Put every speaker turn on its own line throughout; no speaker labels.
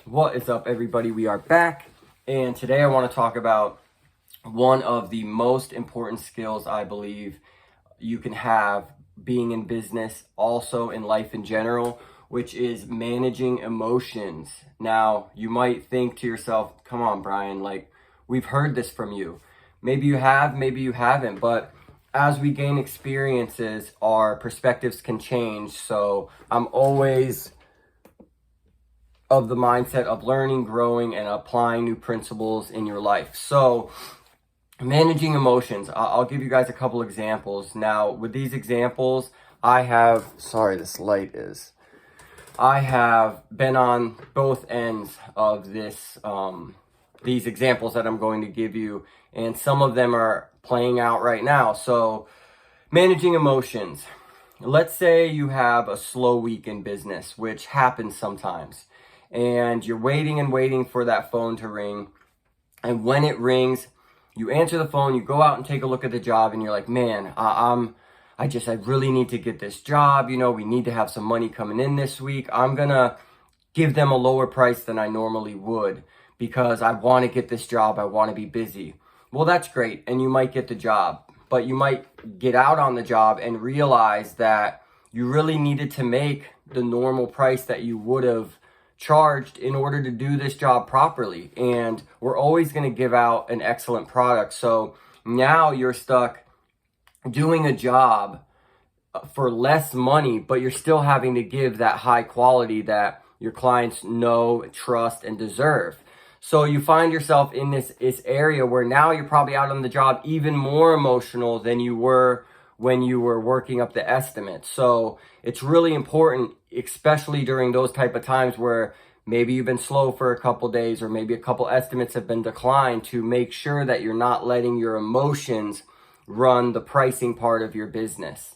What is up, everybody? We are back, and today I want to talk about one of the most important skills I believe you can have being in business, also in life in general, which is managing emotions. Now, you might think to yourself, come on, Brian, like, we've heard this from you. Maybe you have, maybe you haven't, but as we gain experiences, our perspectives can change. So I'm always of the mindset of learning, growing, and applying new principles in your life. So managing emotions, I'll give you guys a couple examples. Now, with these examples, I have been on both ends of this, these examples that I'm going to give you, and some of them are playing out right now. So managing emotions. Let's say you have a slow week in business, which happens sometimes, and you're waiting and waiting for that phone to ring. And when it rings, you answer the phone, you go out and take a look at the job, and you're like, man, I really need to get this job. You know, we need to have some money coming in this week. I'm gonna give them a lower price than I normally would because I want to get this job. I want to be busy. Well, that's great, and you might get the job, but you might get out on the job and realize that you really needed to make the normal price that you would have charged in order to do this job properly. And we're always going to give out an excellent product. So now you're stuck doing a job for less money, but you're still having to give that high quality that your clients know, trust, and deserve. So you find yourself in this area where now you're probably out on the job even more emotional than you were when you were working up the estimate. So it's really important, especially during those type of times where maybe you've been slow for a couple days or maybe a couple estimates have been declined, to make sure that you're not letting your emotions run the pricing part of your business.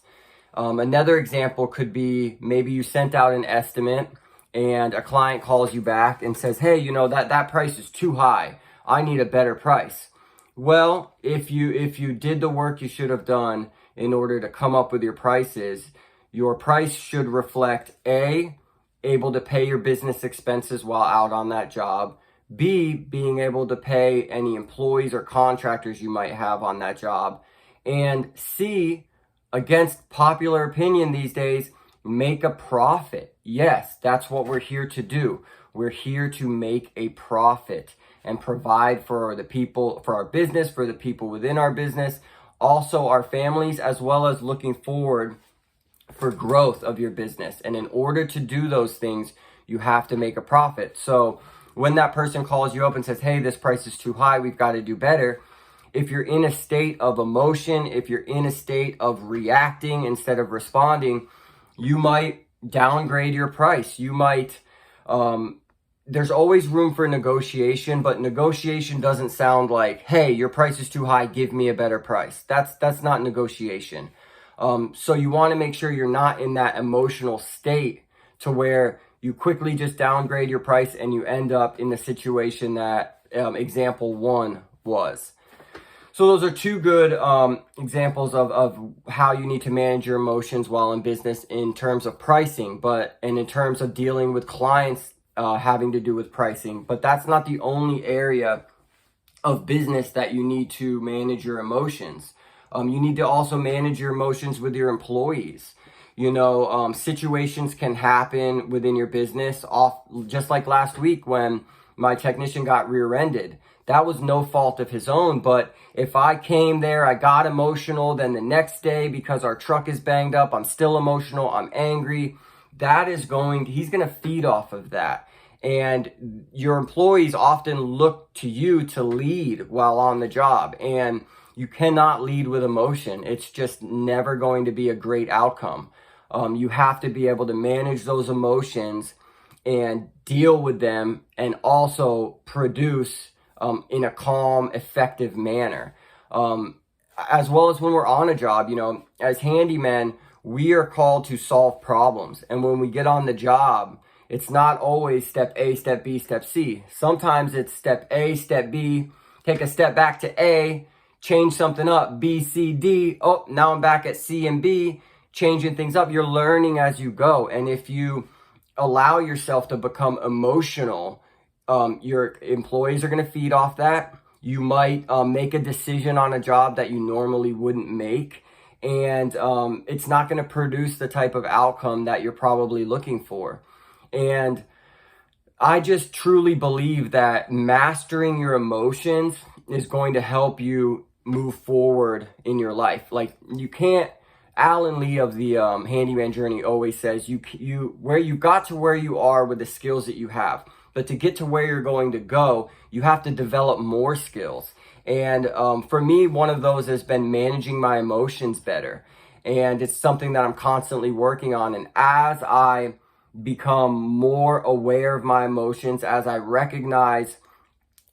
Another example could be maybe you sent out an estimate and a client calls you back and says, hey, you know, that price is too high. I need a better price. Well, if you did the work you should have done in order to come up with your prices, your price should reflect A, able to pay your business expenses while out on that job, B, being able to pay any employees or contractors you might have on that job, and C, against popular opinion these days, make a profit. Yes, that's what we're here to do. We're here to make a profit and provide for the people, for our business, for the people within our business, also our families, as well as looking forward for growth of your business. And in order to do those things, you have to make a profit. So when that person calls you up and says, hey, this price is too high, we've got to do better, if you're in a state of emotion, if you're in a state of reacting instead of responding, you might downgrade your price. You might, there's always room for negotiation, but negotiation doesn't sound like, hey, your price is too high, give me a better price. That's not negotiation. So you want to make sure you're not in that emotional state to where you quickly just downgrade your price and you end up in the situation that example one was. So those are two good examples of how you need to manage your emotions while in business in terms of pricing, and in terms of dealing with clients having to do with pricing. But that's not the only area of business that you need to manage your emotions. You need to also manage your emotions with your employees. You know, situations can happen within your business, just like last week when my technician got rear-ended. That was no fault of his own, but if I came there, I got emotional, then the next day because our truck is banged up, I'm still emotional, I'm angry, he's going to feed off of that. And your employees often look to you to lead while on the job, and you cannot lead with emotion. It's just never going to be a great outcome. You have to be able to manage those emotions and deal with them, and also produce in a calm, effective manner. As well as when we're on a job, you know, as handymen, we are called to solve problems. And when we get on the job, it's not always step A, step B, step C. Sometimes it's step A, step B, take a step back to A, change something up, B, C, D. Oh, now I'm back at C and B, changing things up. You're learning as you go. And if you allow yourself to become emotional, Your employees are going to feed off that. You might make a decision on a job that you normally wouldn't make, and it's not going to produce the type of outcome that you're probably looking for. And I just truly believe that mastering your emotions is going to help you move forward in your life. Like, you can't, Alan Lee of the Handyman Journey always says where you got to where you are with the skills that you have. But to get to where you're going to go, you have to develop more skills. And for me, one of those has been managing my emotions better. And it's something that I'm constantly working on. And as I become more aware of my emotions, as I recognize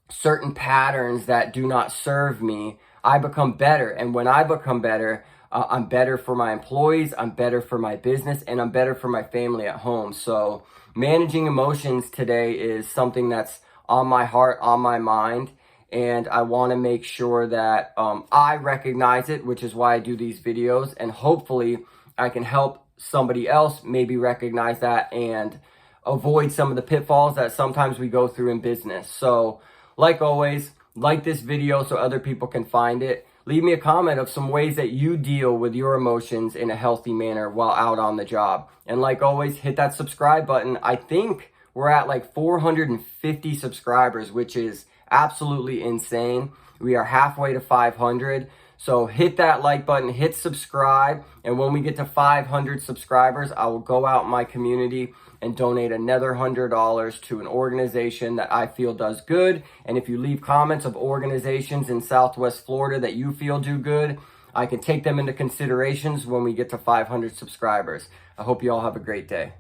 certain patterns that do not serve me, I become better. And when I become better, I'm better for my employees, I'm better for my business, and I'm better for my family at home. So managing emotions today is something that's on my heart, on my mind, and I want to make sure that I recognize it, which is why I do these videos, and hopefully I can help somebody else maybe recognize that and avoid some of the pitfalls that sometimes we go through in business. So, like always, like this video so other people can find it. Leave me a comment of some ways that you deal with your emotions in a healthy manner while out on the job. And like always, hit that subscribe button. I think we're at like 450 subscribers, which is absolutely insane. We are halfway to 500. So hit that like button, hit subscribe, and when we get to 500 subscribers, I will go out in my community and donate another $100 to an organization that I feel does good. And if you leave comments of organizations in Southwest Florida that you feel do good, I can take them into considerations when we get to 500 subscribers. I hope you all have a great day.